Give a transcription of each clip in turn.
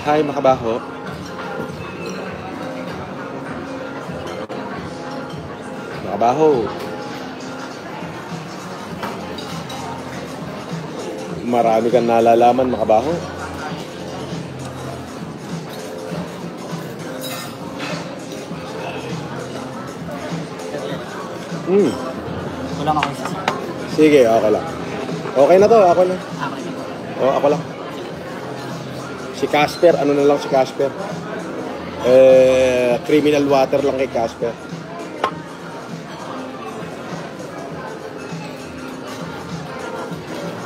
Hi, makabaho. Makabaho. Marami kang nalalaman, makabaho. Kulang ako isa. Sige, okay lang. Okay na to, ako lang. Okay. Oh, ako lang. Si Casper, ano na lang si Casper? Criminal water lang kay Casper.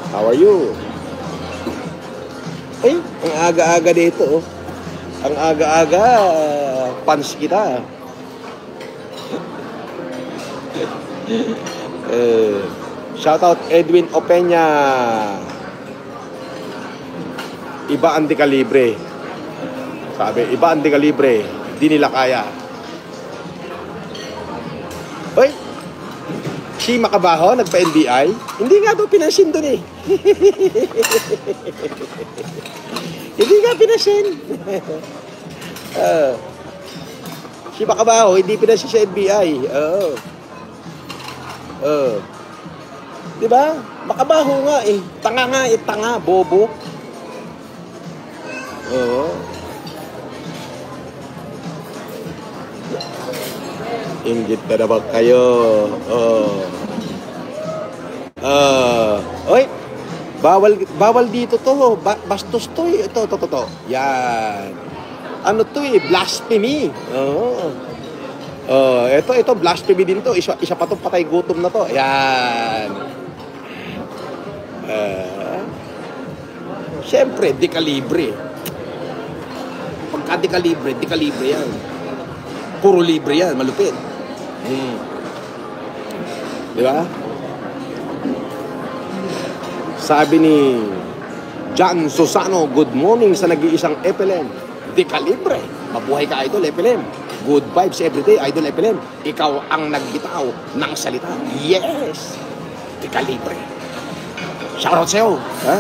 How are you? Ay, ang aga-aga dito, oh. Ang aga-aga, pans kita. Shoutout Edwin Opeña. Iba ang dekalibre. Sabi, iba ang dekalibre. Di nila kaya. Hoy, si Makabaho, nagpa-NBI. Hindi nga daw pinansin dun eh. Hindi nga pinansin. Si Makabaho, hindi pinansin sa NBI. Diba? Makabaho nga eh. Tanga nga eh. Tanga, bobo. Inggit na naman kayo. Oy, bawal dito to. Bastos to eh. Ito. Yan. Ano to eh? Blasphemy. Ito blasphemy din to. Isa pa to, patay gutom na to. Yan. Siyempre, dekalibre. Pagka dekalibre yan. Puro libre yan, malupit. Di ba? Sabi ni John Susano, good morning sa nag-iisang FLM. Dekalibre. Mabuhay ka, Idol FLM. Good vibes everyday, Idol FLM. Ikaw ang nagbitaw ng salita. Yes! Dekalibre. Shoutout sa'yo. Ha?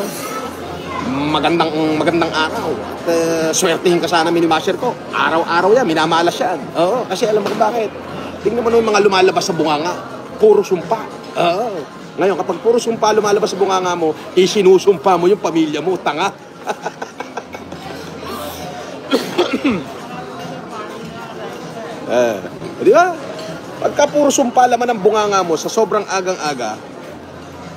Magandang araw. At swertihin ka sana minimaster ko. Araw-araw yan, minamalas yan. Oo, kasi alam mo kung bakit. Tingnan mo yung mga lumalabas sa bunganga. Puro sumpa. Ngayon, kapag puro sumpa lumalabas sa bunganga mo, isinusumpa mo yung pamilya mo. Tanga. Di ba? Pagka puro sumpa laman ng bunganga mo sa sobrang agang-aga,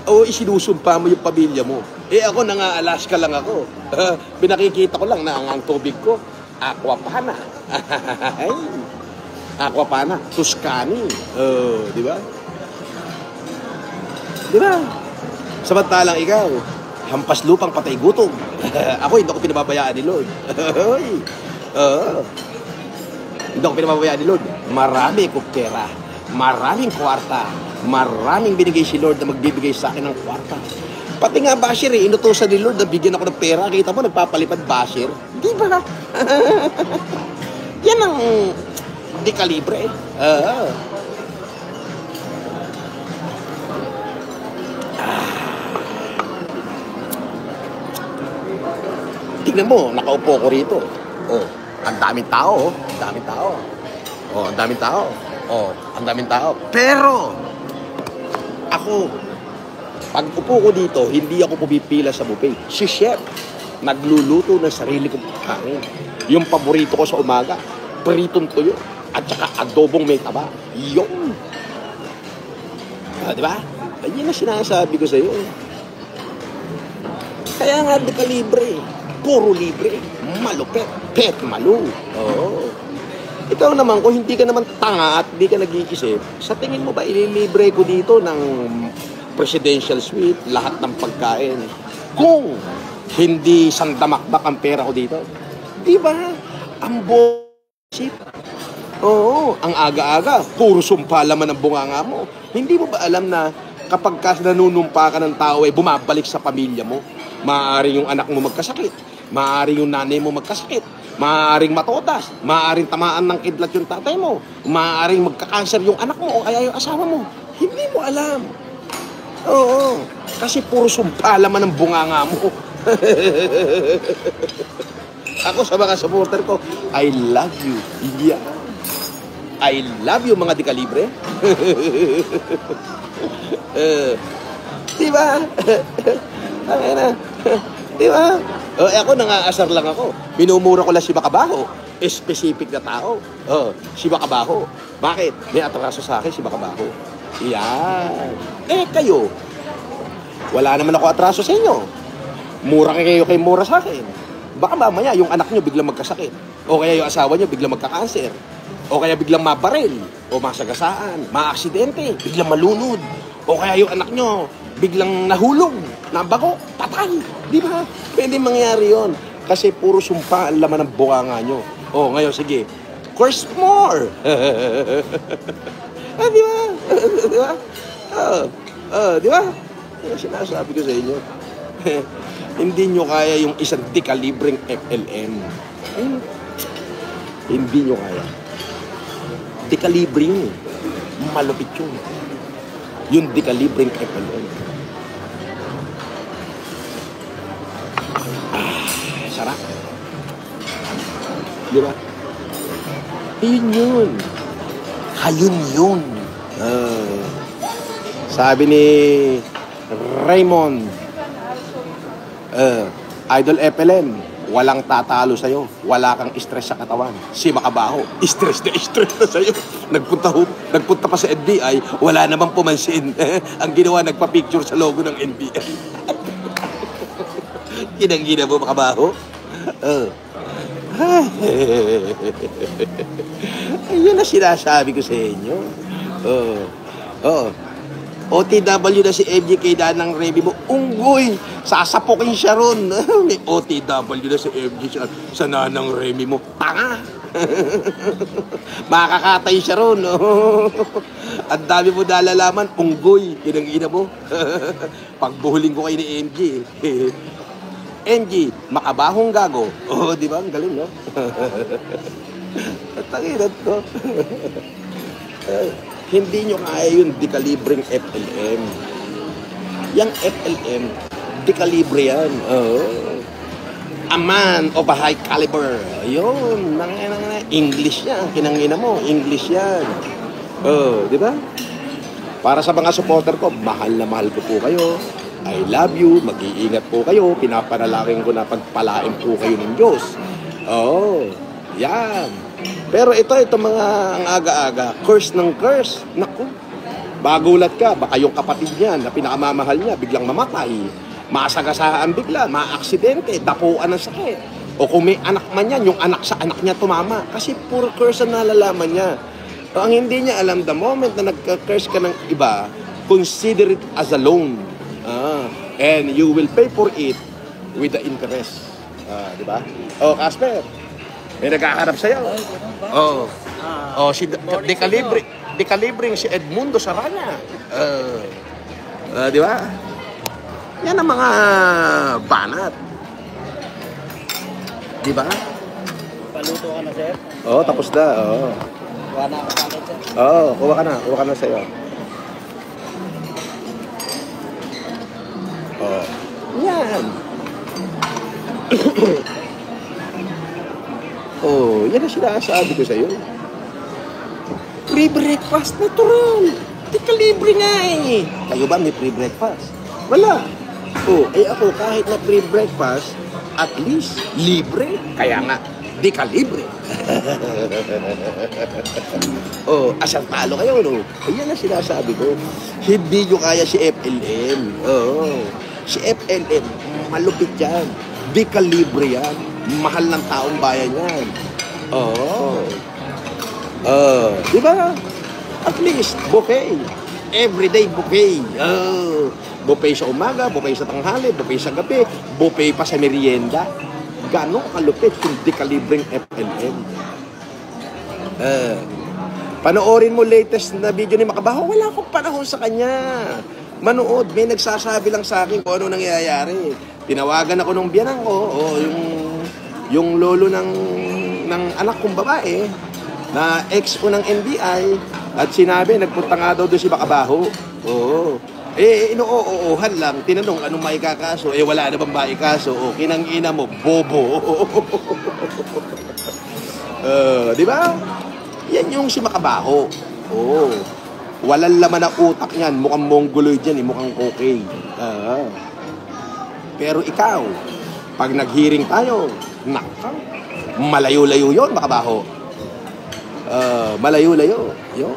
isinusumpa mo yung pamilya mo. Ako, nanga-Alaska lang ako. Pinakikita ko lang na ang tubig ko, Aquapana. Aquapana, Tuscany. Di ba? Di ba? Samantalang ikaw, hampas lupang patay gutom. Ako, hindi ako pinababayaan ni Lord. Hindi ako pinababayaan ni Lord. Marami ko pera. Maraming kwarta. Maraming binigay si Lord na magbibigay sa akin ng kwarta. Pati nga basher eh, inutusan ni Lord na bigyan ako ng pera. Kita mo, nagpapalipad basher. Di ba? Yan ang dekalibre. Tignan mo, nakaupo ko rito. Ang daming tao. Ang daming tao. Pero, ako, pag upo ko dito, hindi ako pumipila sa buffet. Si chef, nagluluto ng sarili kong pagkain. Yung paborito ko sa umaga, pritong tuyo, at saka adobong may taba. Yun. Di ba? Yan ang sinasabi ko sa iyo. Kaya nga, dekalibre. Puro libre. Malupet. Pet malu. Ikaw naman, kung hindi ka naman tanga at hindi ka nag-iisip, sa tingin mo ba ililibre ko dito ng presidential suite, lahat ng pagkain, kung hindi sandamakbak ang pera ko dito? Di ba? Ang bullshit. Ang aga-aga, puro sumpa laman ang bunganga mo. Hindi mo ba alam na kapag nanunumpa ka ng tao, bumabalik sa pamilya mo? Maaaring yung anak mo magkasakit, maaaring yung nanay mo magkasakit, maaaring matodas, maaaring tamaan ng kidlat yung tatay mo, maaaring magka-cancer yung anak mo o kaya yung asawa mo. Hindi mo alam. Kasi puro sumpa laman ng bunganga mo. Ako sa mga supporter ko, I love you. Yeah. I love you, mga dekalibre. Diba? Tangina. Diba? Ako, nangaasar lang ako. Minumura ko lang si Bakabaho. Specific na tao. Si Bakabaho. Bakit? May atraso sa akin si Bakabaho. Yan. Kayo, wala naman ako atraso sa inyo. Mura kayo mura sa akin. Baka mamaya yung anak nyo biglang magkasakit. O kaya yung asawa nyo biglang magkakanser. O kaya biglang mabaril. O masagasaan. Maaksidente. Biglang malunod. O kaya yung anak nyo biglang nahulog. Nabago. Patay. Di ba? Pwede mangyari yon. Kasi puro sumpa ang laman ng bunganga nyo. O ngayon, sige. Curse more. Di ba? Di ba? Di ba? Sinasabi ko sa inyo. Hindi nyo kaya yung isang dekalibreng FLM. Hindi nyo kaya. Dekalibre yun. Malupit yun. Yung dekalibreng FLM. Sarap. Di ba? Yun yun. Hayun yun. Sabi ni Raymond, Idol FLM, walang tatalo sa'yo. Wala kang stress sa katawan. Si Makabaho, stress na sa'yo. Nagpunta pa sa NBI, wala namang pumansin. Ang ginawa, nagpa-picture sa logo ng NBI. Ginang-gina mo, Makabaho? Ayun na sinasabi ko sa inyo. OTW na si MJ ng Remy mo. Unggoy! Sasapukin siya ron. May OTW na si MJ sa nanang Remy mo. Tanga! Makakatay siya ron. Ang dami mo nalalaman. Unggoy! Ginang-ina mo. Pagbuhuling ko kayo ni MJ. MJ, makabahong gago. Di ba? Ang galing, no? Tanginan ko. Hindi nyo kaya yung dekalibreng FLM. Yung FLM, dekalibre yan. A man of a high caliber. Yun, English yan. Kinangina mo, English yan. Di ba? Para sa mga supporter ko, mahal na mahal ko po kayo. I love you, mag-iingat po kayo. Pinapanalangin ko na pagpalain po kayo ng Diyos. Yan. Pero ito mga ang aga-aga, curse ng curse. Naku, bagulat ka, baka yung kapatid niya na pinakamamahal niya, biglang mamatay. Masagasaan bigla, maaksidente, dapuan ng sakit. O kung may anak man yan, yung anak sa anak niya tumama. Kasi puro curse ang nalalaman niya. So, ang hindi niya alam, the moment na nagka-curse ka ng iba, consider it as a loan. And you will pay for it with the interest. Di ba? Casper, may nagkakarap sa'yo. Si dekalibreng si Edmundo Sarana. Di ba? Yan ang mga banat. Di ba? Paluto ka na, sir? Tapos na. Kuha na ako sa akin, sir. Kuha ka na sa'yo. Yan. Yan ang sinasabi ko sa'yo. Free breakfast, natural. Dekalibre nga eh. Kayo ba may free breakfast? Wala. Ako kahit na free breakfast, at least libre. Kaya nga, dekalibre. Asang talo kayo, no? Yan ang sinasabi ko. Hindi nyo kaya si FLM. Si FLM, malupit yan. Dekalibre yan. Mahal ng taong bayan yan. Di ba? At least, buffet. Everyday buffet. Buffet sa umaga, buffet sa tanghali, buffet sa gabi, buffet pa sa merienda. Gano'ng kalupit yung dekalibreng FLM. Panoorin mo latest na video ni Makabaho. Wala akong panahon sa kanya. Manood, may nagsasabi lang sa akin kung ano nangyayari. Tinawagan ako nung biyanang ko, yung lolo ng anak kong babae, na ex ko ng NBI, at sinabi, nagpunta nga daw doon si Makabaho. Inuoohan lang. Tinanong, anong maikakaso? Wala na bang maikaso? Kinang-ina mo, bobo. Di ba? Yan yung si Makabaho. Walang laman na utak niyan. Mukhang mongoloid yan, mukhang okay. Pero ikaw, pag nag-hearing tayo, malayo-layo yun, Makabaho. Malayo-layo. Yun.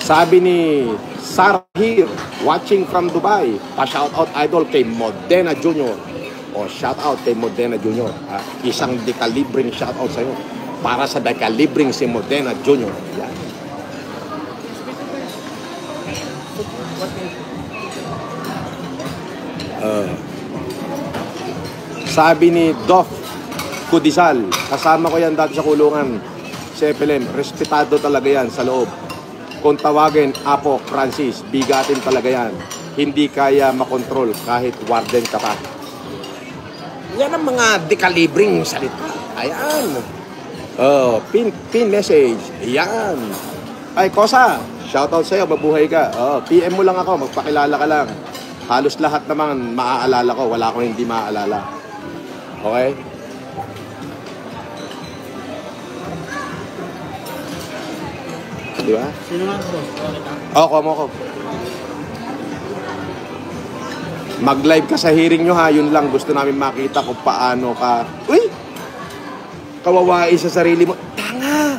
Sabi ni Sarah here, watching from Dubai, pa-shoutout idol kay Modena Jr. Shoutout kay Modena Jr. Isang dekalibring shoutout sa'yo. Para sa dekalibring si Modena Jr. Yan. Sabi ni Dof Kudisal, kasama ko yan dati sa kulungan. Si FLM, respetado talaga yan sa loob. Kung tawagin, Apo Francis, bigatin talaga yan. Hindi kaya makontrol kahit warden ka pa. Yan ang mga dekalibring salita. Ayan. Pin message. Ayan. Ay, Kosa, shoutout sa'yo, mabuhay ka. PM mo lang ako, magpakilala ka lang. Halos lahat naman maaalala ko. Wala akong hindi maaalala. Okay? Di ba? Sino nga bro? Ako. Mag-live ka sa hearing nyo ha. Yun lang gusto namin makita kung paano ka. Uy! Kawawain sa sarili mo. Tanga!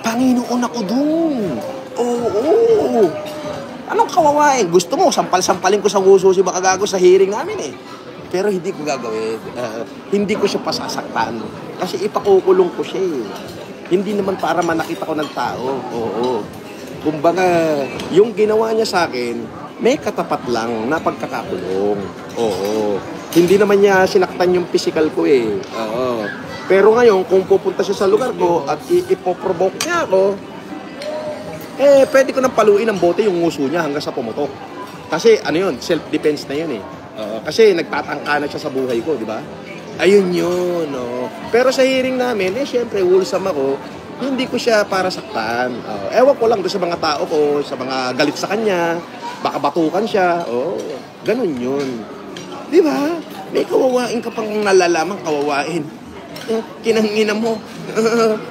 Panginoon ako dun. Oo. Anong kawawain? Gusto mo, sampal-sampalin ko sa nguso si Makagago sa hearing namin eh. Pero hindi ko gagawin. Hindi ko siya pasasaktan. Kasi ipakukulong ko siya eh. Hindi naman para manakit ako ng tao. Oo. Kumbaga, yung ginawa niya sa akin, may katapat lang na pagkakakulong. Oo. Hindi naman niya sinaktan yung physical ko eh. Oo. Pero ngayon, kung pupunta siya sa lugar ko at ipoprovoke niya ako, pwede ko nang paluin ng bote yung nguso niya hanggang sa pumutok. Kasi ano yun, self-defense na yun eh. Kasi nagtatangka na siya sa buhay ko, di ba? Ayun yun, no. Pero sa hearing namin, syempre, wholesome ako, hindi ko siya para saktan. Ewan ko lang doon sa mga tao ko, sa mga galit sa kanya, baka batukan siya. Ganun yun. Di ba? May kawawain ka pang nalalamang kawawain. Kinangina mo.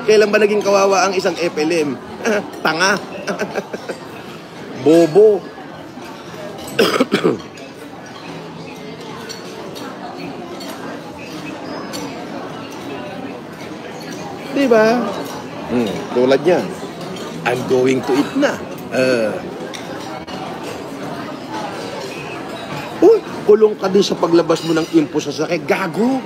Kailan ba naging kawawa ang isang FLM? Tanga. Bobo. Diba? Tulad niya. I'm going to eat na. Kulong ka din sa paglabas mo ng impo sa sakit. Gago.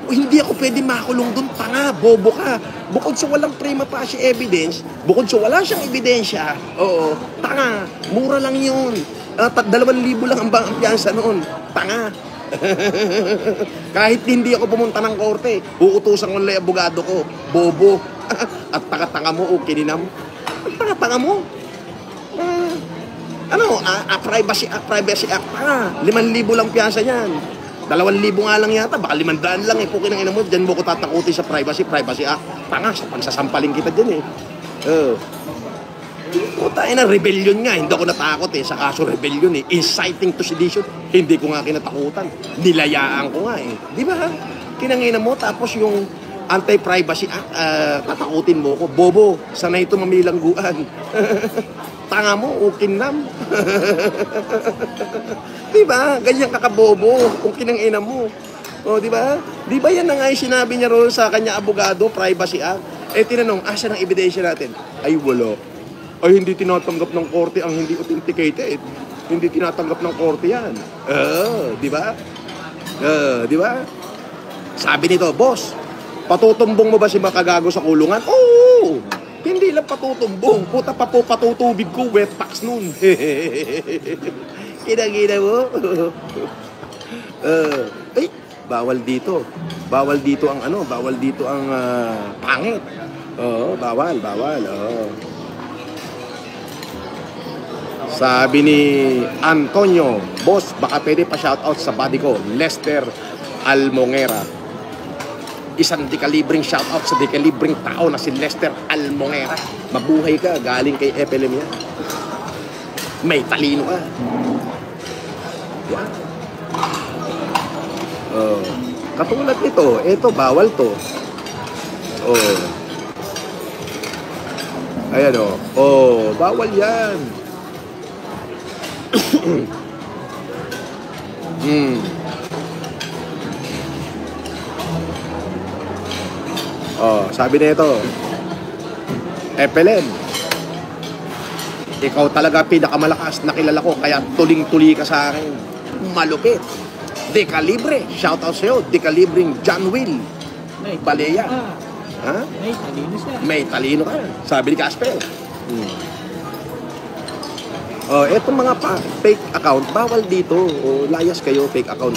Hindi ako pwede makulong doon. Tanga, bobo ka. Bukod sa walang prima facie evidence, bukod sa wala siyang ebidensya, tanga. Mura lang yun. 2,000 lang ang piyansa noon. Tanga. Kahit hindi ako pumunta ng korte, uutusan ko lang abogado ko. Bobo. At tanga-tanga mo o kininam. At tanga-tanga mo. Privacy Act. 5,000 lang piyansa niyan. 2,000 nga lang yata, baka 500 lang eh. Pukin ang ina mo, dyan mo ko tatakutin sa Privacy Act. Tanga, pansasampalin kita dyan eh. Puta, rebellion nga. Hindi ako natakot eh sa kaso rebellion eh. Inciting to sedition. Hindi ko nga kinatakutan. Nilayaan ko nga eh. Di ba? Kinangina mo, tapos yung Anti-Privacy Act, tatakutin mo ko. Bobo, sanay ito mamilangguan. Tanga mo, ukinam. Diba? Ganyan kakabobo kung kinangina mo. Diba? Diba yan na nga yung sinabi niya roon sa kanya abogado, Privacy Act? Tinanong, asa ng ebidensya natin? Ay, wala. Ay, hindi tinatanggap ng korte ang hindi authenticated. Hindi tinatanggap ng korte yan. Diba? Diba? Sabi nito, boss, patutumbong mo ba si Makagago sa kulungan? Oo! Hindi lang patutumbong. Puta pa po patutubig ko, wet packs nun. Kinagina mo? Bawal dito. Bawal dito ang bawal dito ang pangit. Bawal. Sabi ni Antonio, boss, baka pwede pa shoutout sa buddy ko, Lester Almongera. Isang dekalibring shoutout sa dekalibring tao na si Lester Almonera. Mabuhay ka, galing kay FLM yan. May talino ka. Yan. Katulad nito, ito bawal to. Ayan bawal yan. Sabi nito, FLM, ikaw talaga pinakamalakas na kilala ko, kaya tuling-tuli ka sa akin. Malupit. Dekalibre, shoutout sa'yo, dekalibring John Will Balea. Ha? May talino siya. May talino ka. Sabi ni Casper. Etong mga fake account, bawal dito. Layas kayo, fake account.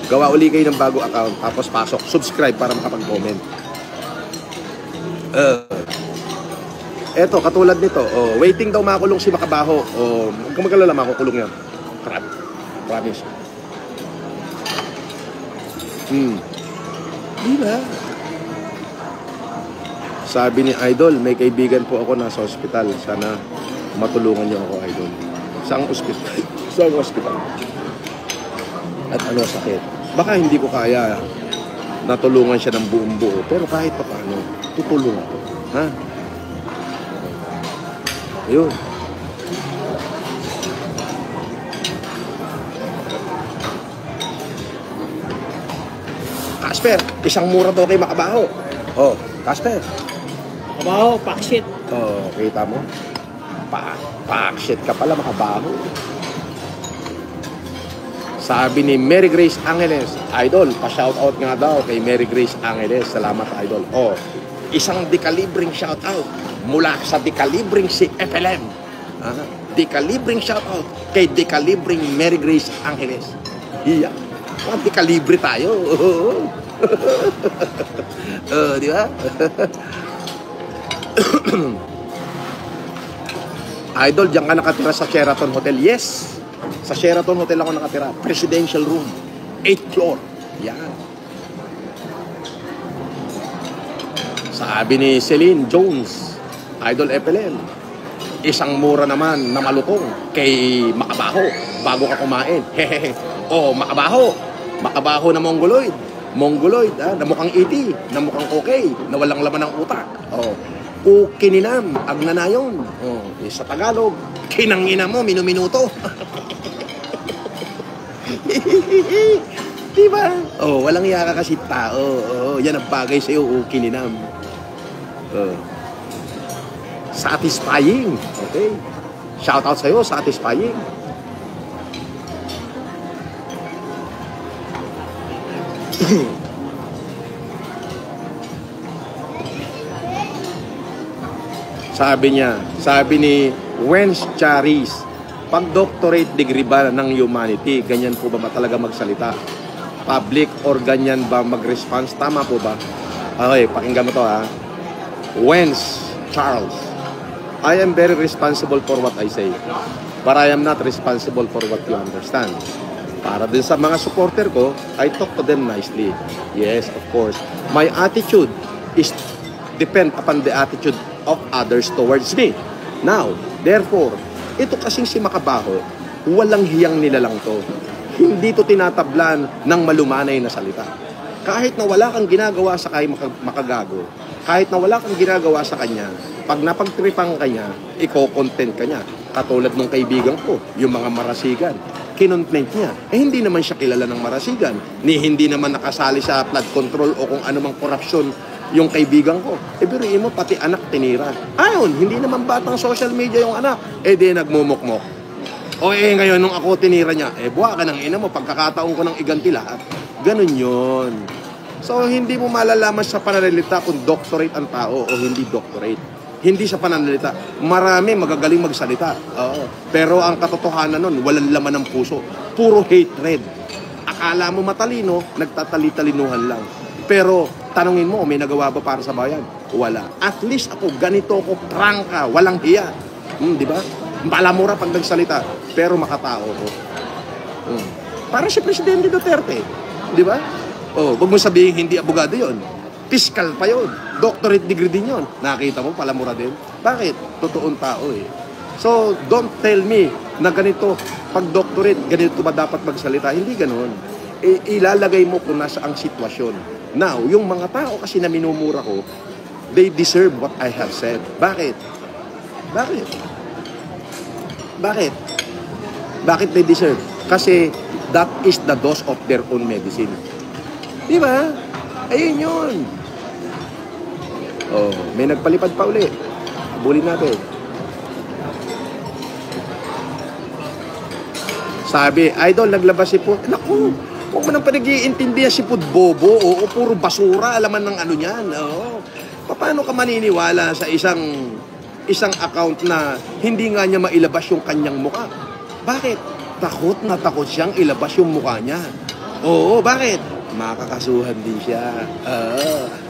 Gawa uli kayo ng bago account, tapos pasok, subscribe para makapag-comment. Eto, katulad nito. Waiting daw makulong si Makabaho. Huwag kang mag-alala, makukulong yan. Promise. Diba? Sabi ni Idol, may kaibigan po ako nasa hospital. Sana matulungan niyo ako, Idol. Saang hospital? Saang hospital? At ano sakit? Baka hindi ko kaya natulungan siya ng buong buo. Pero kahit pa paano, tutulong ako. Ha? Ayun. Casper, isang mura daw kay Makabaho. Casper. Makabaho, pakshit. Kita mo? Pakshit ka pala, Makabaho. Sabi ni Mary Grace Angeles, Idol, pa-shoutout nga daw kay Mary Grace Angeles. Salamat, Idol. Isang dekalibring shoutout mula sa dekalibring si FLM. Dekalibring shoutout kay dekalibring Mary Grace Angeles. Iya. Dekalibre tayo. Di ba? Idol, diyan ka nakatira sa Sheraton Hotel. Yes. Sa Sheraton Hotel ako nakatira. Presidential room. 8th floor. Yan. Sabi ni Celine Jones, Idol FLM, isang mura naman na malutong kay Makabaho bago ka kumain. Hehehe. Makabaho na Mongoloid. Mongoloid, na mukhang iti, na mukhang okay, na walang laman ng utak. Ukininam, agnanayon. Sa Tagalog, kinangina mo, minuminuto. Diba? Walang yaka kasi tao. Yan ang bagay sa'yo, ukininam. Satisfying. Okay? Shoutout sa'yo, satisfying. Sabi ni Wens Charis, pag doctorate degree ba ng humanity, ganyan po ba talaga magsalita? Public or ganyan ba mag-response? Tama po ba? Okay, pakinggan mo to ha. Wens Charles, I am very responsible for what I say, but I am not responsible for what you understand. Para din sa mga supporter ko, I talk to them nicely. Yes, of course. My attitude is depend upon the attitude of others towards me. Now, therefore, ito kasing si Makabaho, walang hiyang nilalang to. Hindi to tinatablan ng malumanay na salita. Kahit na wala kang ginagawa sa kay Makagago, kahit na wala kang ginagawa sa kanya, pag napagtripang kanya, iko-content ka niya. Katulad ng kaibigan ko, yung mga marasigan. Kinontent niya. Hindi naman siya kilala ng marasigan. Hindi naman nakasali sa flood control o kung anumang korupsyon yung kaibigan ko. Biruin mo, pati anak tinira. Ayun, hindi naman batang social media yung anak. Di nagmumukmok. Ngayon, nung ako tinira niya, buha ka ng ina mo, pagkakataon ko ng iganti lahat. Ganun yun. So, hindi mo malalaman sa pananalita kung doctorate ang tao o hindi doctorate. Hindi sa pananalita. Marami magagaling magsalita. Pero ang katotohanan nun, walang laman ng puso. Puro hatred. Akala mo matalino, nagtatali-talinuhan lang. Pero tanungin mo, may nagawa ba para sa bayan? Wala. At least ako, ganito ako, prangka, walang hiya. Di ba? Malamura pag nagsalita, pero makatao ko. Para si Presidente Duterte. Di ba? Huwag mo sabihin hindi abogado yon. Fiscal pa yun. Doctorate degree din yun. Nakita mo, palamura din. Bakit? Totoong tao eh. So, don't tell me na ganito, pag doctorate, ganito ba dapat magsalita? Hindi ganun. Ilalagay mo kung nasa ang sitwasyon. Now, yung mga tao kasi na minumura ko, they deserve what I have said. Bakit? Bakit? Bakit? Bakit they deserve? Kasi that is the dose of their own medicine. Di ba? Ayun yun. Oh, may nagpalipad pa uli. Bulin natin. Sabi, idol, naglabas si Pud. Naku, huwag mo nang panag-iintindihan si Pud Bobo. Oo, puro basura, alaman ng ano niyan. Oo. Paano ka maniniwala sa isang account na hindi nga niya mailabas yung kanyang muka? Bakit? Takot na takot siyang ilabas yung muka niya. Oo, bakit? Makakasuhan din siya.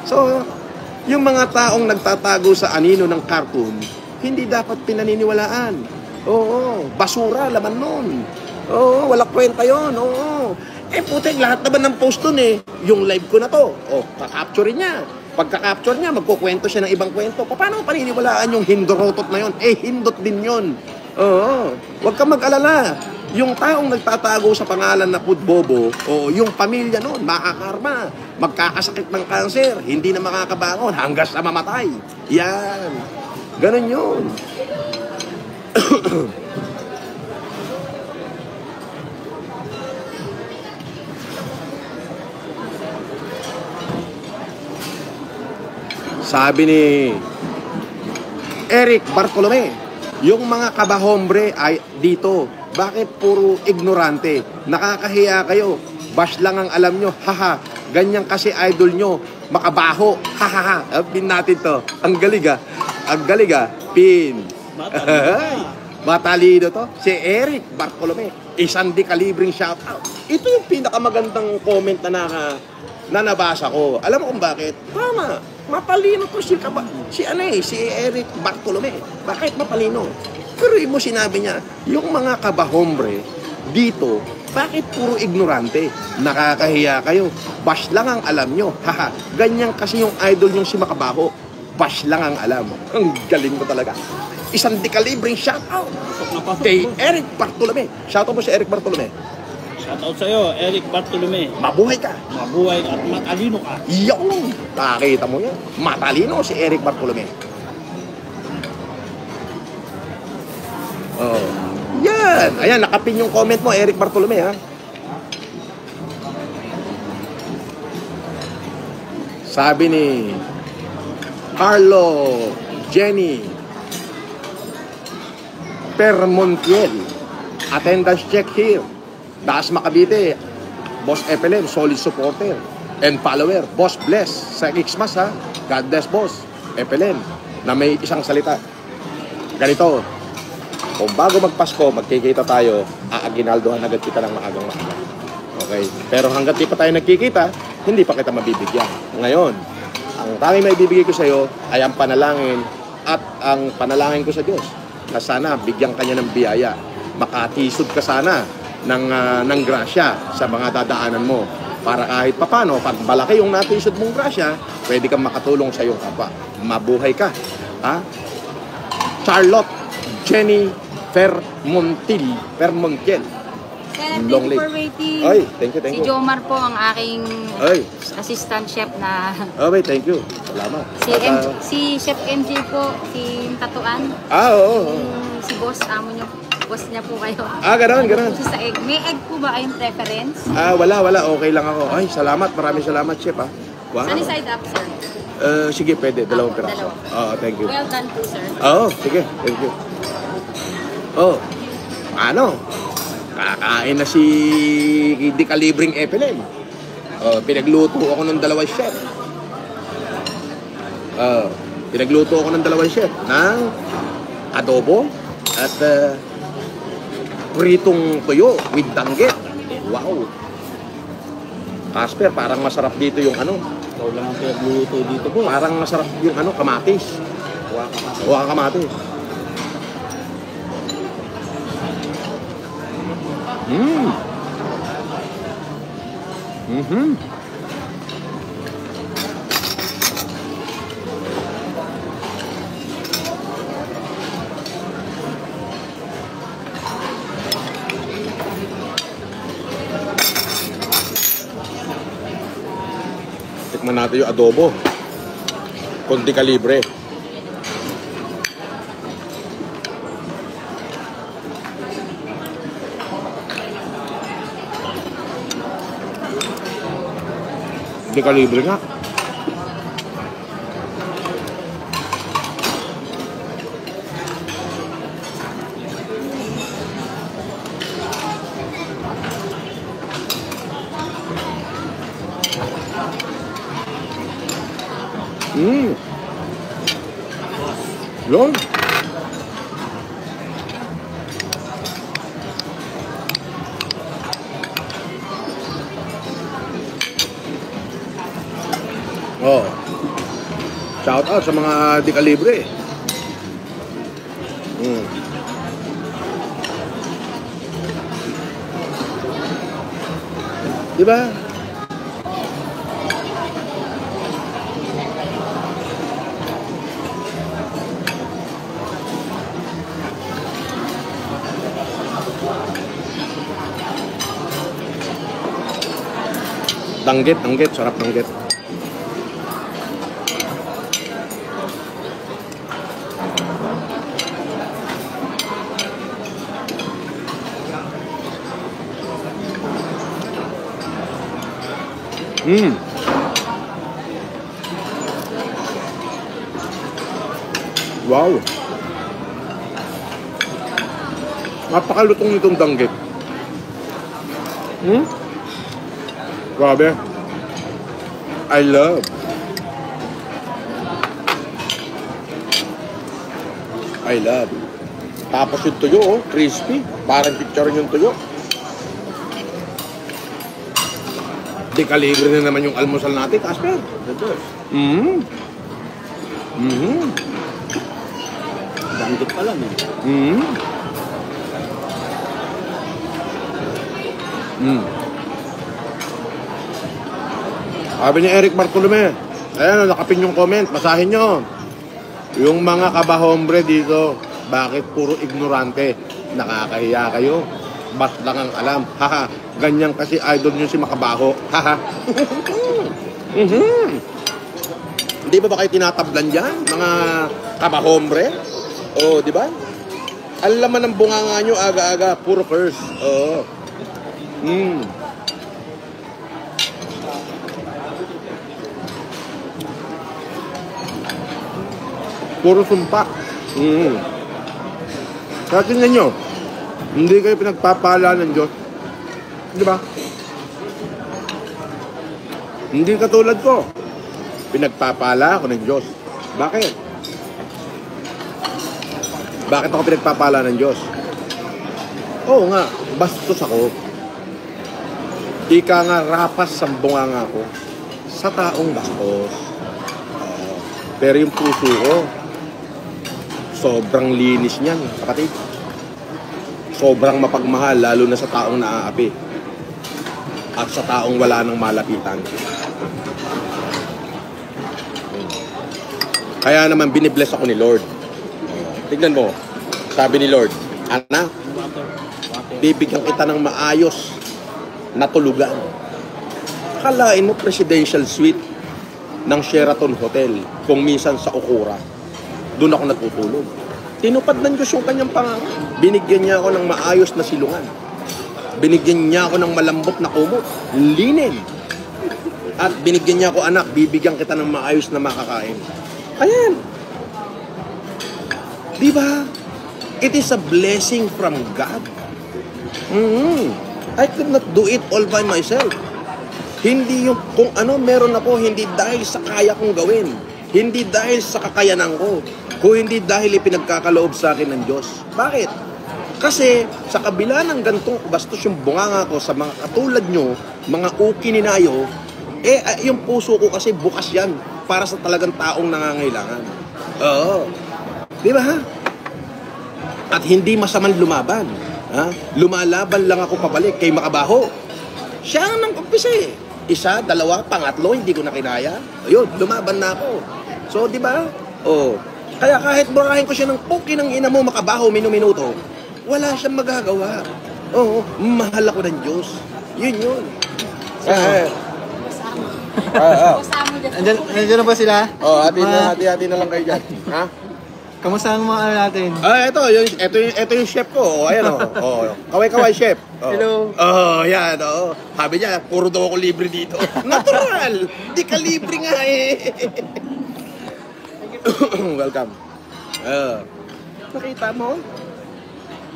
So, yung mga taong nagtatago sa anino ng cartoon, hindi dapat pinaniniwalaan. Oo, basura, laman nun. Oo, wala kwenta yun. Oo. Putik, lahat naman ng post dun eh. Yung live ko na to. Kakapture niya. Pagka-capture niya, magkukwento siya ng ibang kwento. Paano paniniwalaan yung hindorotot na yun? Hindot din yun. Oo. Huwag kang mag-alala. Yung taong nagtatago sa pangalan na Pud Bobo, yung pamilya nun, makakarma. Magkakasakit ng kanser. Hindi na makakabangon hanggang sa mamatay. Yan. Ganon yun. Sabi ni Eric Bartolome, yung mga kabahombre ay dito, bakit puro ignorante? Nakakahiya kayo. Bash lang ang alam nyo. Haha, ganyan kasi idol nyo. Makabaho. Hahaha. Pin natin to. Ang galing ah. Ang galing ah. Pin. Matalino to. Si Eric Bartolome. Isang dekalibring shoutout. Ito yung pinakamagandang comment na nabasa ko. Alam mo kung bakit? Tama. Matalino to si Eric Bartolome. Bakit matalino? Pero mo sinabi niya, yung mga kabahombre dito, bakit puro ignorante? Nakakahiya kayo. Bash lang ang alam nyo. Haha, ganyan kasi yung idol yung si Makabaho. Bash lang ang alam. Ang galing ko talaga. Isang dekalibring shoutout kay Eric Bartolome. Shoutout mo si Eric Bartolome. Shoutout sa'yo, Eric Bartolome. Mabuhay ka. Mabuhay at matalino ka. Yung, nakita mo yan. Matalino si Eric Bartolome. Oh. Yan. Ayan, nakapin yung comment mo, Eric Bartolome, ha? Sabi ni Carlo Jenny Permontiel, attendance check here. Daas Makabite, Boss FLM, solid supporter and follower. Boss bless sa Xmas, ha? God bless, Boss FLM, na may isang salita. Ganito, kung bago magpasko, magkikita tayo, aaginaldohan agad kita ng maagang maaga. Okay? Pero hanggat di pa tayo nagkikita, hindi pa kita mabibigyan. Ngayon, ang tanging may bibigay ko sa iyo ay ang panalangin at ang panalangin ko sa Diyos na sana bigyan kanya ng biyaya. Makatisod ka sana ng grasya sa mga dadaanan mo. Para kahit papano, pag malaki yung natisod mong grasya, pwede kang makatulong sa iyong kapwa. Mabuhay ka. Ha? Charlotte Jenny Permontiel. Thank Long you live. for waiting. Ay, thank you. Si Jomar po ang aking Ay, assistant chef na okay, thank you. Salamat. si Chef MJ po, si Tatuan. Oo. Si boss, amo niyo, boss niya po kayo. Ganon. Siya sa egg. May egg po ba kayong preference? Wala. Okay lang ako. Ay, salamat. Maraming salamat, chef, ha. Wow. Sunny side up, sir. Sige, pwede. Dalawang piraso. Dalawa. Thank you. Well done po, sir. Sige. Thank you. Ano? Kakain na si dekalibring FLM. Pinagluto ako ng dalawang chef. Pinagluto ako ng dalawang chef ng adobo at pritong tuyo with danggit. Wow. Casper, parang masarap dito yung ano. Ikaw lang ang pinagluto dito, boss. Parang masarap yung ano, kamatis. Huwag kamatis. Tikman natin yung adobo. Konti kalibre. Konti kalibre nga. Yun. Oh. Shout out sa mga di kalibre. Diba? Danggit, sarap danggit. Wow. Napakalutong nitong danggit. Grabe. I love. Tapos yung tuyo, oh, crispy. Parang picture yung tuyo. Di kalibre na naman yung almusal natin, Casper. Danggit pa lang eh. Sabi ni Eric Bartolome, ayan, nakapin yung comment, basahin nyo. Yung mga kabahombre dito, bakit puro ignorante? Nakakahiya kayo. Bas lang ang alam. Haha, ganyan kasi idol nyo si Makabaho. Haha. Hindi ba kayo tinatablan dyan, mga kabahombre? Oh, di ba? Ang laman ng bunganga nyo, aga-aga, puro curse. Oh. Puro sumpa. Kaya tingnan nyo, hindi kayo pinagpapala ng Diyos. Di ba? Hindi katulad ko. Pinagpapala ako ng Diyos. Bakit? Bakit ako pinagpapala ng Diyos? Oo nga, bastos ako. Ika nga, rapas ang bunganga ko sa taong bastos. Pero yung puso ko, sobrang linis niyan, kapatid. Sobrang mapagmahal, lalo na sa taong naaapi. At sa taong wala nang malapitan. Kaya naman binibless ako ni Lord. Tignan mo, sabi ni Lord, anak, bibigyan kita ng maayos na tulugan. Kalain mo presidential suite ng Sheraton Hotel, kung minsan sa Okura. Doon ako natutulog. Tinupad ng Diyos yung kanyang pangako. Binigyan niya ako ng maayos na silungan. Binigyan niya ako ng malambot na kumot. Linen. At binigyan niya ako, anak, bibigyan kita ng maayos na makakain. Ayan. Diba? It is a blessing from God. I could not do it all by myself. Hindi yung kung ano meron ako, hindi dahil sa kaya kong gawin. Hindi dahil sa kakayanan ko. Kung hindi dahil ipinagkakaloob sa akin ng Diyos. Bakit? Kasi sa kabila ng gantong bastos yung bunganga ko sa mga katulad nyo, mga ukininayo, yung puso ko kasi bukas yan para sa talagang taong nangangailangan. Oo. Di ba ha? At hindi masamang lumaban. Ha? Lumalaban lang ako pabalik kay Makabaho. Siya ang nang-umpisa eh. Isa, dalawa, pangatlo, hindi ko na kinaya. Ayun, lumaban na ako. So, di ba? Oh. Kaya kahit burahin ko siya ng puki ng ina mo, Makabaho, minuto, wala siyang magagawa. Oo, mahal ako ng Diyos. Yun. Kasama Nandiyan na ba sila? Oh, hati na lang kayo dyan. Ha? Kamusta ang mga ano natin? Ito yung chef ko. Oh, ayan oh. Kaway-kaway chef. Oh. Hello. Oh, yan oh. Sabi niya, puro daw ako libre dito. Natural. Di ka libre nga eh. Welcome. Nakita mo?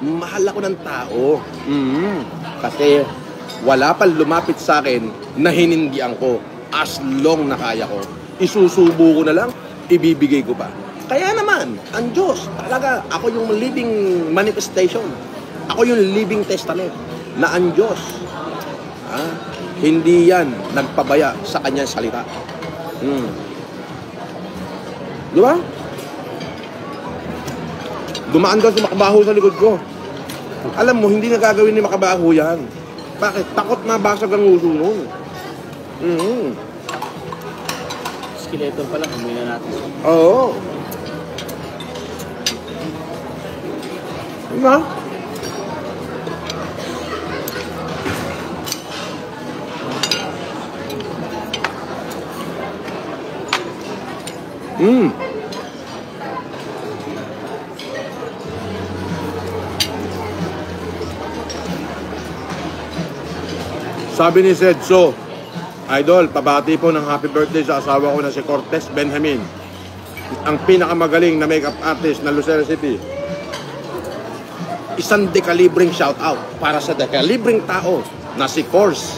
Mahal ako ng tao. Kasi wala pang lumapit sa akin na hinindihan ko. As long na kaya ko. Isusubo ko na lang, ibibigay ko pa. Kaya naman, ang Diyos, talaga, ako yung living manifestation. Ako yung living testament na ang Diyos, hindi yan nagpabaya sa kanyang salita. Di ba? Dumaan daw si Makabaho sa likod ko. Alam mo, hindi na gagawin ni Makabaho yan. Bakit? Takot na basag ang uso nun. Skeleton pa lang, huminga natin. Oo. Diba? Sabi ni Sedso, Idol, pabati po ng happy birthday sa asawa ko na si Cortez Benjamin, ang pinakamagaling na makeup artist na Lucero City. Isang dekalibreng shoutout para sa dekalibreng tao na si Cortez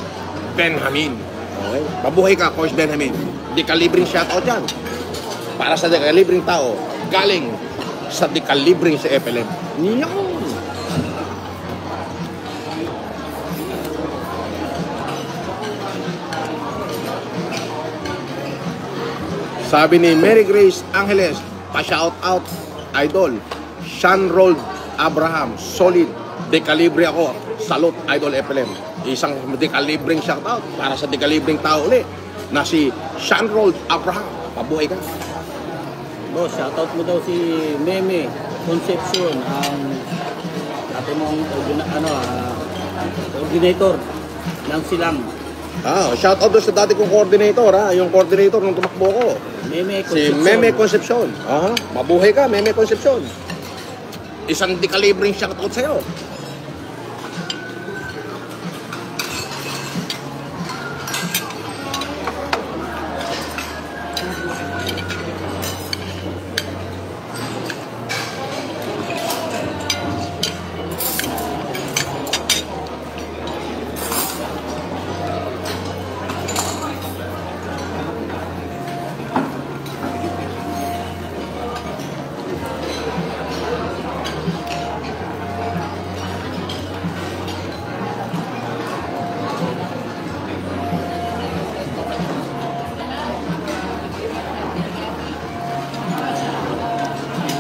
Benjamin. Okay? Mabuhay ka, Cortez Benjamin. Dekalibreng shoutout yan para sa dekalibreng tao galing sa dekalibreng sa FLM. Yan! Sabi ni Mary Grace Angeles, pa-shout out, Idol, Sean Rold Abraham, solid, dekalibre ako, salute, Idol FLM. Isang dekalibreng shout out para sa dekalibreng tao ulit na si Sean Rold Abraham. Pabuhay ka. Boss, shoutout mo daw si Meme Concepcion, ang ating mong coordinator ng Silang. Shout out doon sa dati kong coordinator, yung coordinator nung tumakbo ko. Meme Si Concepcion. Meme Concepcion. Mabuhay ka, Meme Concepcion. Isang dekalibreng shoutout sa'yo.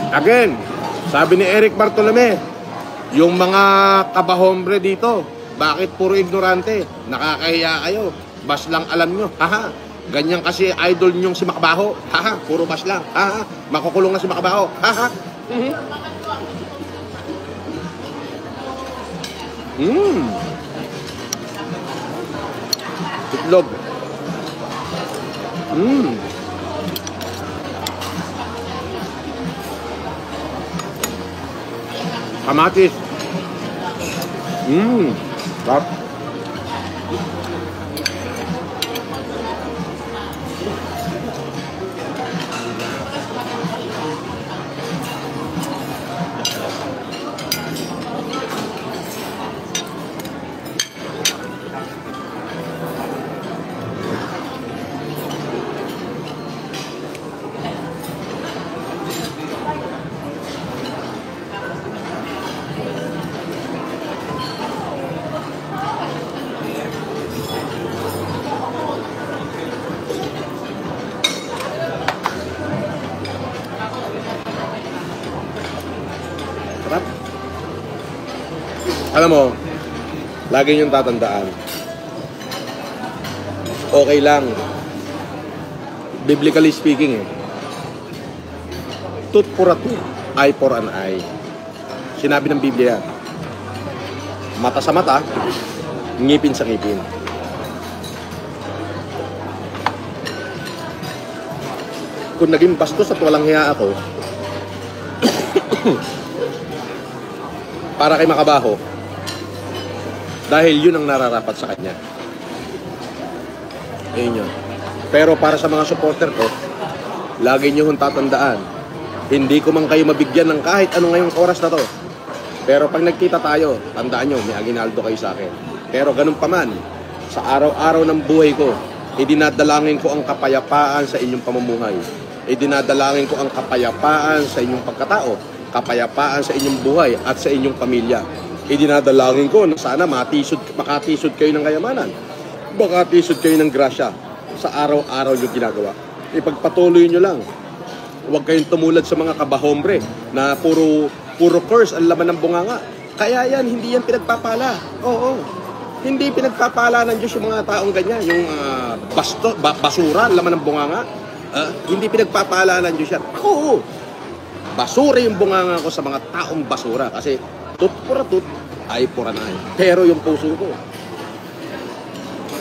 Again, sabi ni Eric Bartolome, yung mga kabahombre dito, bakit puro ignorante? Nakakahiya kayo. Bas lang alam nyo. Haha. Ganyan kasi idol nyong si Makabaho. Haha. Puro bas lang. Haha. Makukulong na si Makabaho. Haha. Itlog. Kamatis. Sarap. Sarap. Alam mo, lagi niyong tatandaan, okay lang, biblically speaking, tooth for a tooth, eye for an eye. Sinabi ng Biblia yan. Mata sa mata, ngipin sa ngipin. kung naging bastos at walang hiya ako, para kay Makabaho, dahil yun ang nararapat sa kanya. Ayun yun. Pero para sa mga supporter ko, lagi nyo hong tatandaan, hindi ko man kayo mabigyan ng kahit ano ngayong oras na to. Pero pag nagkita tayo, tandaan nyo, may aginaldo kayo sa akin. Pero ganun pa man, sa araw-araw ng buhay ko, idinadalangin ko ang kapayapaan sa inyong pamumuhay. Idinadalangin ko ang kapayapaan sa inyong pagkatao, kapayapaan sa inyong buhay at sa inyong pamilya. Idinadalangin ko na sana makatisod kayo ng kayamanan, makatisod kayo ng grasya sa araw-araw nyo ginagawa. Ipagpatuloy nyo lang. Huwag kayong tumulad sa mga kabahombre na puro curse ang laman ng bunganga. Kaya yan, hindi yan pinagpapala. Oo. Hindi pinagpapala ng Diyos yung mga taong ganyan. Yung basura, ang laman ng bunganga. Hindi pinagpapala ng Diyos yan. Oo. Basura yung bunganga ko sa mga taong basura. Kasi tut pura tut, ay pura na ay. Pero yung puso ko,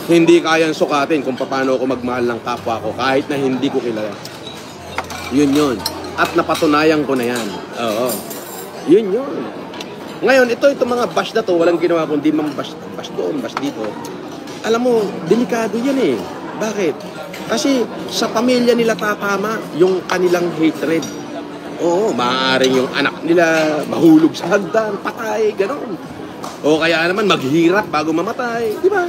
hindi kayang sukatin kung paano ako magmahal ng kapwa ko kahit na hindi ko kilala. Yun. At napatunayan ko na yan. Oo. Yun. Ngayon, itong mga bash na to, walang ginawa kundi bash doon, bash dito. Alam mo, delikado yan eh. Bakit? Kasi sa pamilya nila tatama yung kanilang hatred. Oo, maaaring yung anak nila mahulog sa hagdan, patay, gano'n. O kaya naman maghirap bago mamatay, di ba?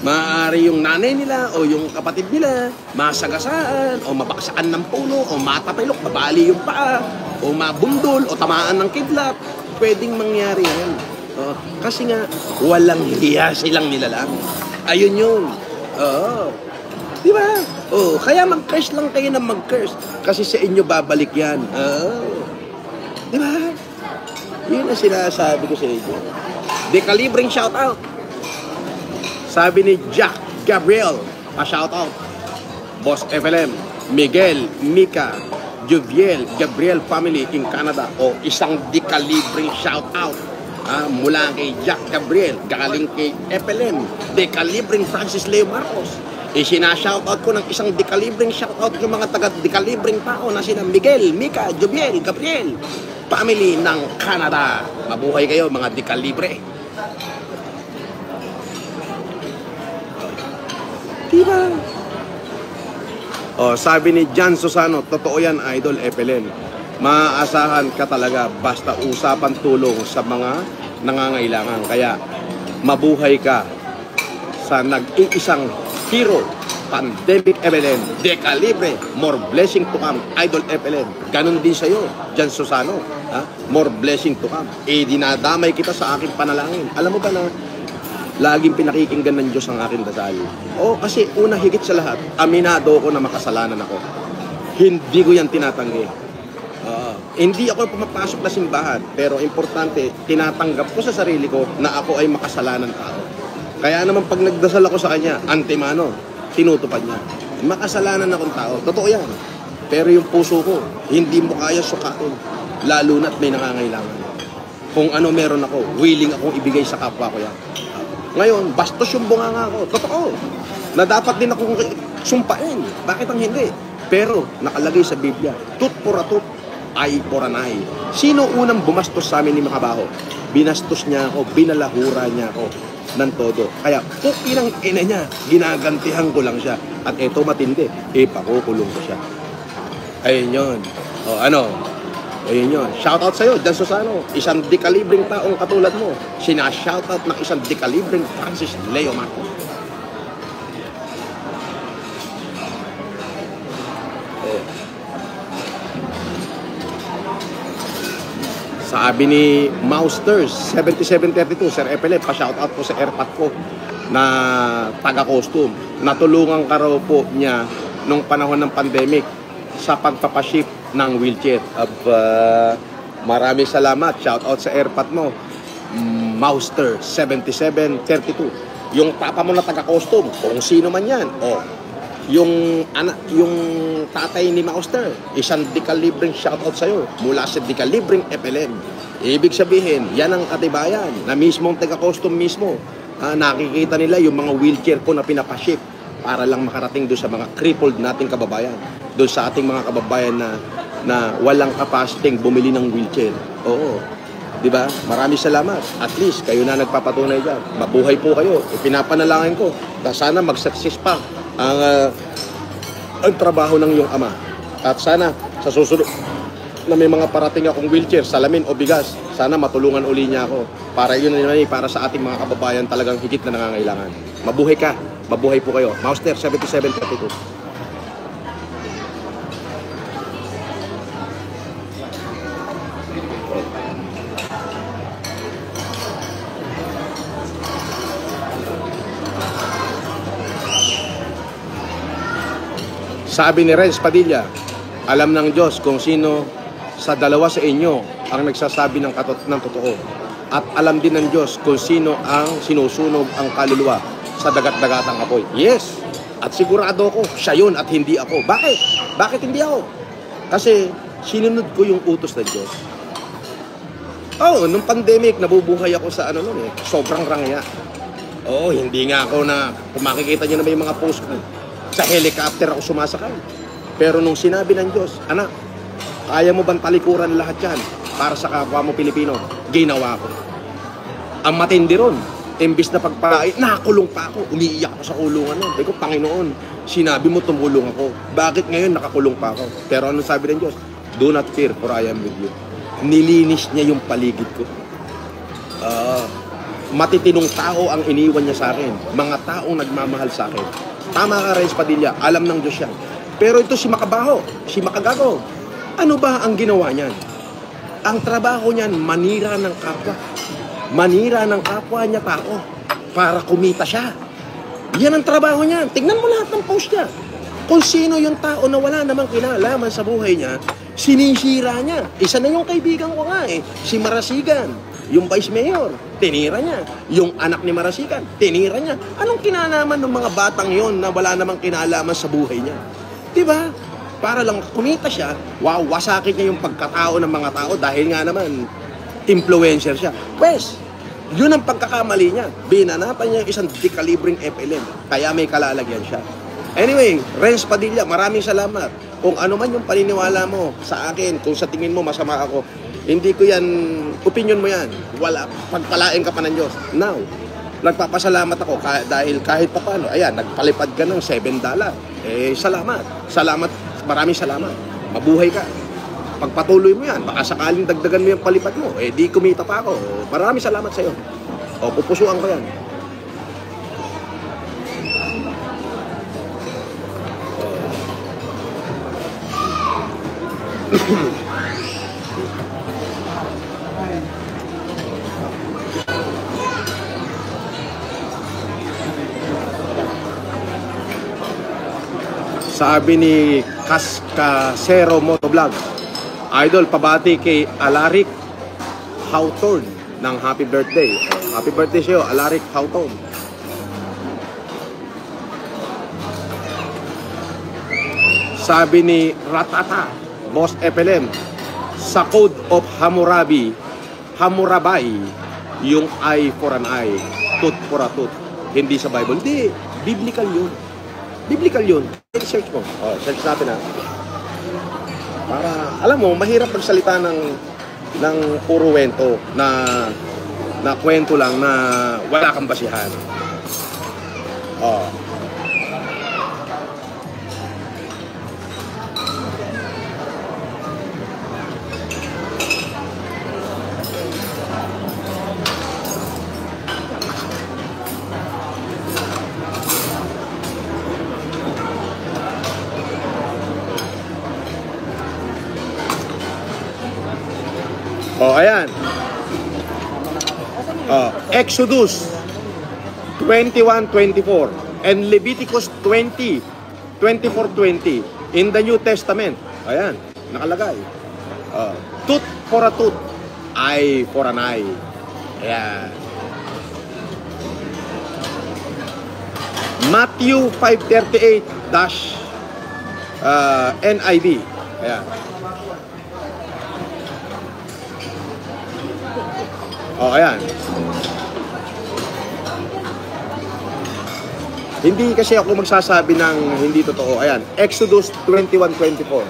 Maaari yung nanay nila o yung kapatid nila masagasaan o mabaksakan ng puno o matapilok, mabali yung paa o mabundol o tamaan ng kidlat. Pwedeng mangyari yan. Kasi nga, walang hiya silang nilalang. Ayun yun. Oo. Di ba? Kaya mag-curse lang kayo ng mag-curse. Kasi sa inyo babalik yan. Di ba? Yun ang sinasabi ko sa inyo. Decalibreng shoutout. Sabi ni Jack Gabriel, pa-shoutout. Boss FLM, Miguel, Mika, Joviel, Gabriel family in Canada. O isang decalibreng shoutout. Mula kay Jack Gabriel, galing kay FLM, decalibreng Francis Leo Marcos. Isinashoutout ko ng isang decalibreng shoutout yung mga taga-decalibreng tao na sina Miguel, Mika, Joviel, Gabriel family ng Canada. Mabuhay kayo mga decalibre. Diba? Sabi ni Jan Susano, totoo yan, Idol FLN. Maaasahan ka talaga basta usapan tulong sa mga nangangailangan. Kaya mabuhay ka sa nag-iisang hero, Pandemic FLN, Decalibre, more blessing to come, Idol FLN. Ganon din sa'yo, Jan Susano. More blessing to come. Dinadamay kita sa aking panalangin. Alam mo ba na laging pinakikinggan ng Diyos ang aking dasal? Kasi una higit sa lahat, aminado ko na makasalanan ako. Hindi ko yan tinatanggi. Hindi ako pumapasok na simbahan, pero importante, tinatanggap ko sa sarili ko na ako ay makasalanan tao. Kaya naman pag nagdasal ako sa Kanya, antemano, tinutupad niya. Makasalanan akong tao. Totoo yan. Pero yung puso ko, hindi mo kaya sukatin. Lalo na't may nangangailangan. Kung ano meron ako, willing akong ibigay sa kapwa ko yan. Ngayon, bastos yung bunganga ko. Totoo. Na dapat din akong sumpain. Bakit ang hindi? Pero, nakalagay sa Biblia, tut pura tut, ay poranay. Sino unang bumastos sa amin ni Makabaho? Binastos niya ako, binalahura niya ako ng todo. Kaya, inang ina niya, ginagantihan ko lang siya. At eto matindi, pakukulong ko siya. Ayun yun. Ayun yun. Shoutout sa'yo, Dan Susano. Isang decalibreng taong katulad mo. Sina-shoutout ng isang decalibreng Francis Leo Marcos. Sabi ni Mousters, 7732, Sir FLM, pa-shoutout po sa airpat ko na taga-costume. Natulungan ka raw po niya nung panahon ng pandemic sa pagpapaship ng wheelchair. Maraming salamat. Shoutout sa airpat mo, Mouster 7732. Yung papa mo na taga-costume, kung sino man yan. Yung tatay ni Mouster, isang decalibreng shoutout sa'yo mula sa decalibreng FLM. Ibig sabihin, yan ang katibayan na mismong taga-costume mismo. Nakikita nila yung mga wheelchair ko na pinapaship para lang makarating doon sa mga crippled nating kababayan. doon sa ating mga kababayan na walang kapasiting bumili ng wheelchair. Oo. Di ba? Maraming salamat. At least, kayo na nagpapatunay dyan. Mabuhay po kayo. Ipinapanalangin ko na sana mag-success pa ang trabaho ng iyong ama. At sana, sa susunod na may mga parating akong wheelchair, salamin o bigas, sana matulungan uli niya ako. Para yun naman, para sa ating mga kababayan talagang higit na nangangailangan. Mabuhay ka. Mabuhay po kayo. Mauster 7732. Sabi ni Renz Padilla, alam ng Diyos kung sino sa dalawa sa inyo ang nagsasabi ng totoo. At alam din ng Diyos kung sino ang sinusunog ang kaluluwa sa dagat-dagatang apoy. Yes! At sigurado ko, siya yun at hindi ako. Bakit? Bakit hindi ako? Kasi sinunod ko yung utos ng Diyos. Nung pandemic, nabubuhay ako sa sobrang rangya. Hindi nga ako kung makikita nyo na may mga post ko, sa helicopter ako sumasakay. Pero nung sinabi ng Diyos, anak, kaya mo bang talikuran lahat yan para sa kapwa mo Pilipino? Ginawa ko. Ang matindi ron, imbis na pagpain, nakakulong pa ako. Umiiyak ako sa kulungan nun. Sabi ko, Panginoon, sinabi mo tumulong ako. Bakit ngayon nakakulong pa ako? Pero anong sabi ng Diyos? Do not fear, for I am with you. Nilinis niya yung paligid ko. Matitinong tao ang iniwan niya sa akin. Mga taong nagmamahal sa akin. Tama ka, Renz Padilla. Alam ng Diyos yan. Pero ito si Makabaho, si Makagago. Ano ba ang ginawa niyan? Ang trabaho niyan, manira ng kapwa. Manira ng kapwa niya tao para kumita siya. Yan ang trabaho niyan. Tingnan mo lahat ng post niya. Kung sino yung tao na wala namang kinalaman sa buhay niya, sinisira niya. Isa na yung kaibigan ko nga si Marasigan. Yung vice mayor, tinira niya. Yung anak ni Marasigan, tinira niya. Anong kinalaman ng mga batang yon na wala namang kinalaman sa buhay niya? Diba? Para lang kumita siya, wasakin niya yung pagkatao ng mga tao dahil nga naman, influencer siya. Pues, yun ang pagkakamali niya. Binanatan niya yung isang dekalibreng FLM. Kaya may kalalagyan siya. Anyway, Renz Padilla, maraming salamat. Kung ano man yung paniniwala mo sa akin, kung sa tingin mo masama ako, hindi ko yan, opinion mo yan. Wala, pagpalain ka pa ng Diyos. Now, nagpapasalamat ako dahil kahit pa paano, ayan, nagpalipad ka ng $7. Salamat. Salamat, maraming salamat. Mabuhay ka. Pagpatuloy mo yan, baka sakaling dagdagan mo yung palipad mo, di kumita pa ako. Maraming salamat sa'yo. Pupusuan ko yan. Sabi ni Cascasero Motovlog, Idol, pabati kay Alaric Hawthorne ng happy birthday. Happy birthday sa'yo, Alaric Hawthorne. Sabi ni Ratata, Boss FLM, sa Code of Hammurabi, yung eye for an eye, tooth for a tooth. Hindi sa Bible. Hindi, biblical yun. Biblical yun. Search mo. Search natin Para, alam mo, mahirap magsalita ng puro kwento na kwento lang na wala kang basihan. Ayan. Exodus 21:24 and Leviticus 24:20 in the New Testament. Ayan, nakalagay. Tooth for a tooth, eye for an eye. Ayan. Matthew 5:38 NIV. Ayan. Ayan. Hindi kasi ako magsasabi ng hindi totoo. Ayan, Exodus 21:24.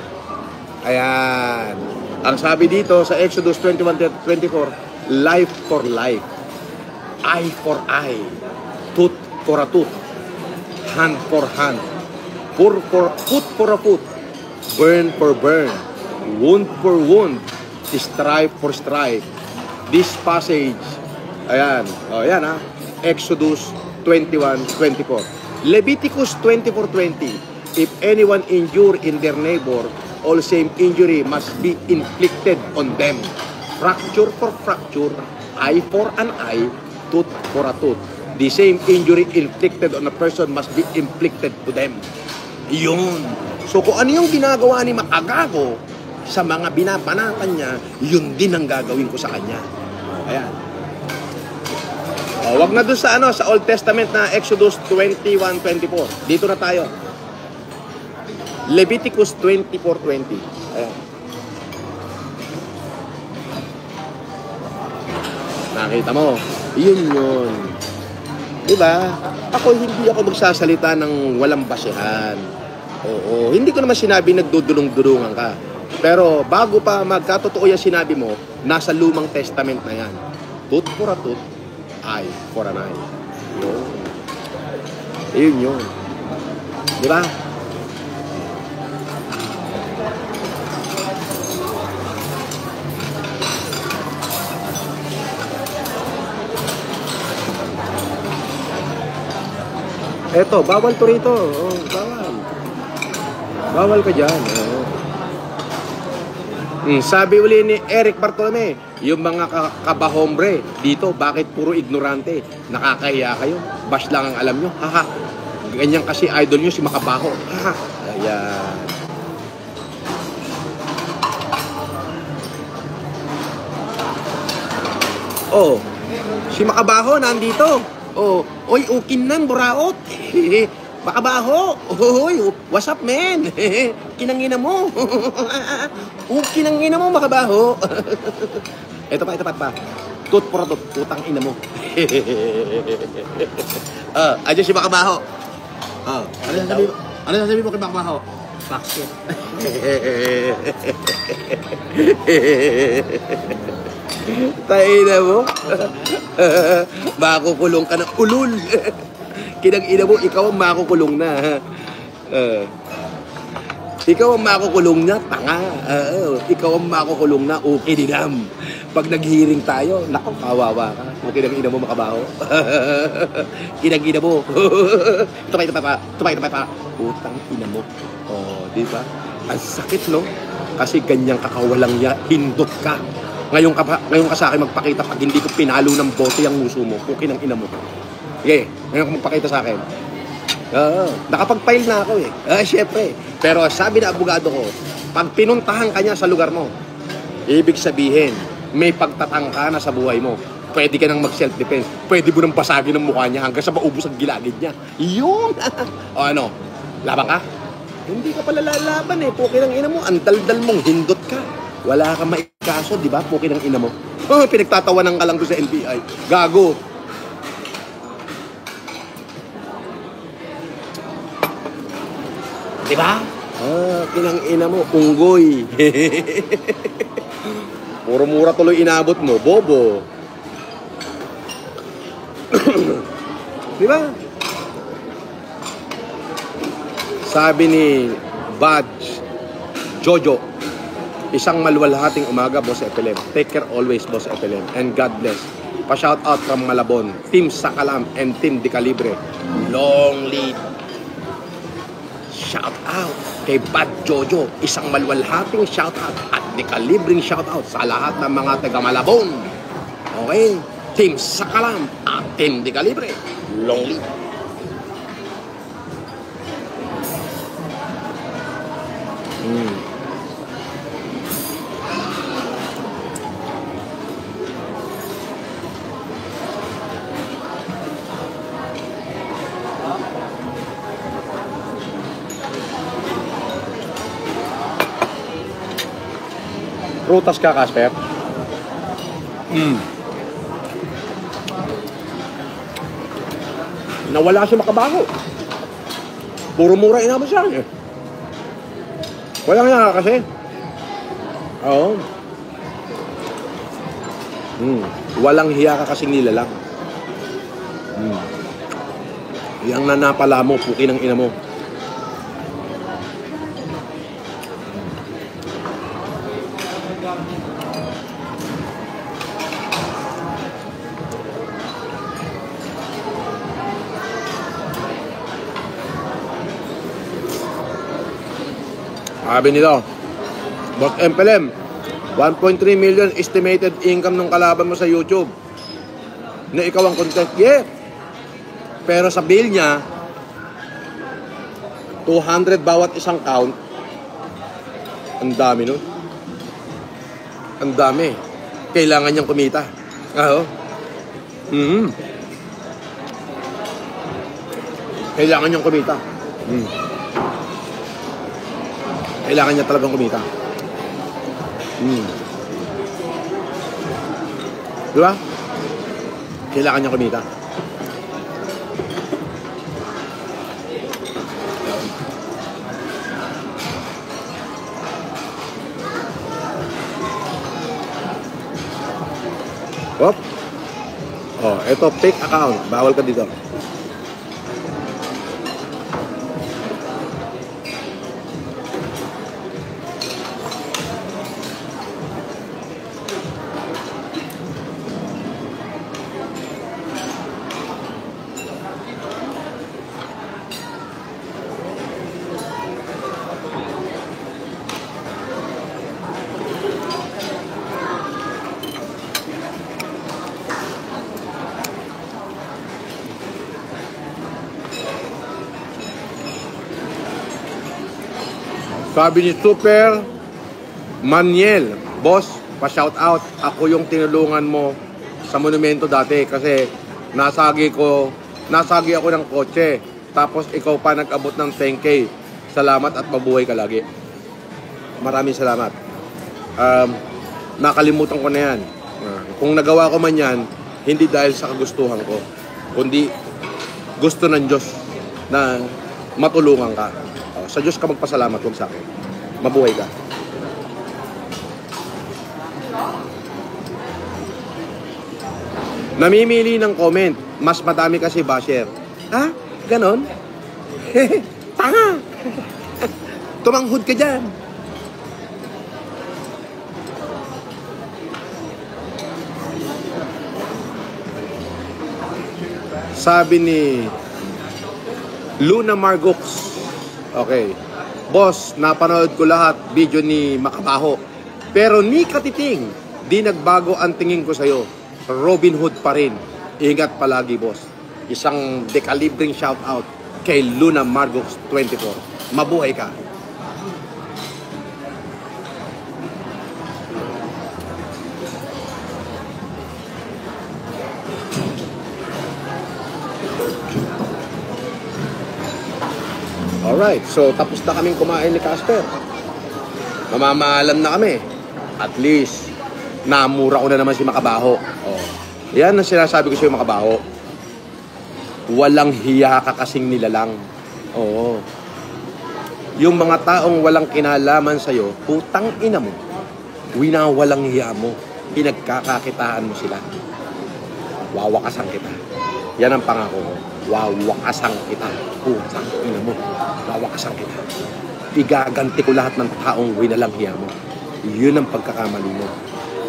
Ayan. Ang sabi dito sa Exodus 21:24, life for life, eye for eye, tooth for a tooth, hand for hand, foot for a foot, burn for burn, wound for wound, stripe for stripe. This passage, ayan, ayan ha, Exodus 21:24. Leviticus 24:20, if anyone injure in their neighbor, all same injury must be inflicted on them. Fracture for fracture, eye for an eye, tooth for a tooth. The same injury inflicted on a person must be inflicted to them. Yun. So kung ano yung ginagawa ni Makagago sa mga binabanatan niya, yun din ang gagawin ko sa kanya. Ayan. O, wag na doon sa sa Old Testament na Exodus 21:24. Dito na tayo. Leviticus 24:20. Ayan. Nakita mo? Yun. Diba? Hindi ako magsasalita ng walang basehan. Oo. Hindi ko naman sinabi nagdudulong-dulungan ka. Pero bago pa magkatotoo yung sinabi mo, nasa Lumang Testament na yan. Tooth for a tooth, eye for an eye. Yun. Diba? Eto, bawal to rito. Oh, bawal. Bawal ka dyan. Oh. Sabi uli ni Eric Bartolome, yung mga kabahombre dito, bakit puro ignorante? Nakakahiya kayo. Bash lang ang alam nyo. Haha. Ganyan kasi idol nyo si Makabaho. Haha. Ayan. Oh, si Makabaho nandito. Oh, oy, ukin nan, buraot. Makabaho. Oy, what's up, man? Kinangina mo. Kinangina mo, Makabaho. Ito pa. Tooth for a tooth, putang ina mo. Ayan si Makabaho. Ano sasabi mo kay Makabaho? Bakit? Taina mo. Makukulong ka ng ulul. Kinang-ina mo, ikaw ang makukulong na. Ikaw ang makukulong na, tanga. Ikaw ang makukulong na, okay dinam. Pag nag-hearing tayo, naku, kawawa ka. Kinang-ina mo, Makabaho. Kinang-ina mo. Tumay pa. Utang ina mo. Oh, di ba? Ang sakit, no? Kasi ganyang kakawalang hindot ka. Ngayon ka sa akin magpakita pag hindi ko pinalo ng bote ang muso mo. Pukin ang ina mo. Sige, ngayon ka magpakita sa akin. Nakapag-file na ako eh. Syempre. Pero sabi na abogado ko, pag pinuntahan ka niya sa lugar mo, ibig sabihin, may pagtatangka na sa buhay mo. Pwede ka nang mag-self-defense. Pwede mo nang basagin ang mukha niya hanggang sa maubos ang gilagid niya. Yun! O ano, laban ka? Hindi ka pala lalaban eh. Pukin ang ina mo. Ang daldal mong hindot ka. Wala kang maikaso, di ba? Pukin ang ina mo. Pinagtatawanan ka lang doon sa NBI. Gago. Di ba? Kinang ina mo. Unggoy. Puro mura tuloy inabot mo. Bobo. Di ba? Sabi ni Badge Jojo, isang maluwalhating umaga, Boss FLM. Take care always, Boss FLM. And God bless. Pa-shout out from Malabon, Team Sakalam and Team Di Calibre. Long lead. Shout out kay Bad Jojo. Isang maluwalhating shout out at Di Calibreng shout out sa lahat ng mga taga Malabon. Okay? Team Sakalam at Team Di Calibre. Long lead. Prutas ka, Casper? Nawala si Makabaho. Puro mura inabot sa akin eh. Walang nga kasi. Oo. Walang hiya ka kasing nilalang. Yang nanapala mo, puki ng ina mo. Sabi nito, Boss MPLM, 1.3 million estimated income ng kalaban mo sa YouTube. Na ikaw ang content. Yeah. Pero sa bill niya, 200 bawat isang count. Ang dami nun. Ang dami. Kailangan niyang kumita. Oo. Kailangan niyang kumita. Kailangan niya talagang kumita. Di ba? Kailangan niya kumita. Hop. Oh, ito fake account. Bawal ka dito. Sabi ni Super Maniel, boss, pa-shout out. Ako yung tinulungan mo sa monumento dati kasi nasagi ako ng kotse. Tapos ikaw pa nag-abot ng 10K. Salamat at mabuhay ka lagi. Maraming salamat. Nakalimutan ko na yan. Kung nagawa ko man yan, hindi dahil sa kagustuhan ko, kundi gusto ng Diyos na matulungan ka. Sa Diyos ka magpasalamat, huwag sa akin. Mabuhay ka. Namimili ng comment. Mas madami kasi basher. Ha? Ganon? Tanga! Tumanghod ka dyan. Sabi ni Luna Margox, okay, boss, napanood ko lahat video ni Makabaho. Pero ni Katiting, di nagbago ang tingin ko sa'yo. Robin Hood pa rin. Ingat palagi, boss. Isang dekalibring shoutout kay Luna Margox 24. Mabuhay ka. Alright, so tapos na kaming kumain ni Casper. Mamamaalam na kami. At least, namura ko na naman si Makabaho. Oh. Yan ang sinasabi ko sa'yo, Makabaho. Walang hiya ka kasing nilalang. Oo. Yung mga taong walang kinalaman sa'yo, putang ina mo. Winawalang hiya mo. Pinagkakakitaan mo sila. Wawakasan kita. Yan ang pangako ko. Wawakasan kita. Putang ina mo. Wawakasan kita. Igaganti ko lahat ng taong winalang hiya mo. Yun ang pagkakamali mo.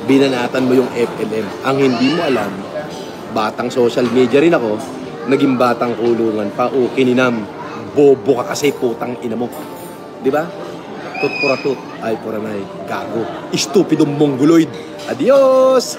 Binanatan mo yung FLM. Ang hindi mo alam, batang social media rin ako, naging batang kulungan pa. O kininam, bobo ka kasi putang ina mo. Diba? Tut pura tut, ay pura nay, gago. Estupidong mongoloid. Adios!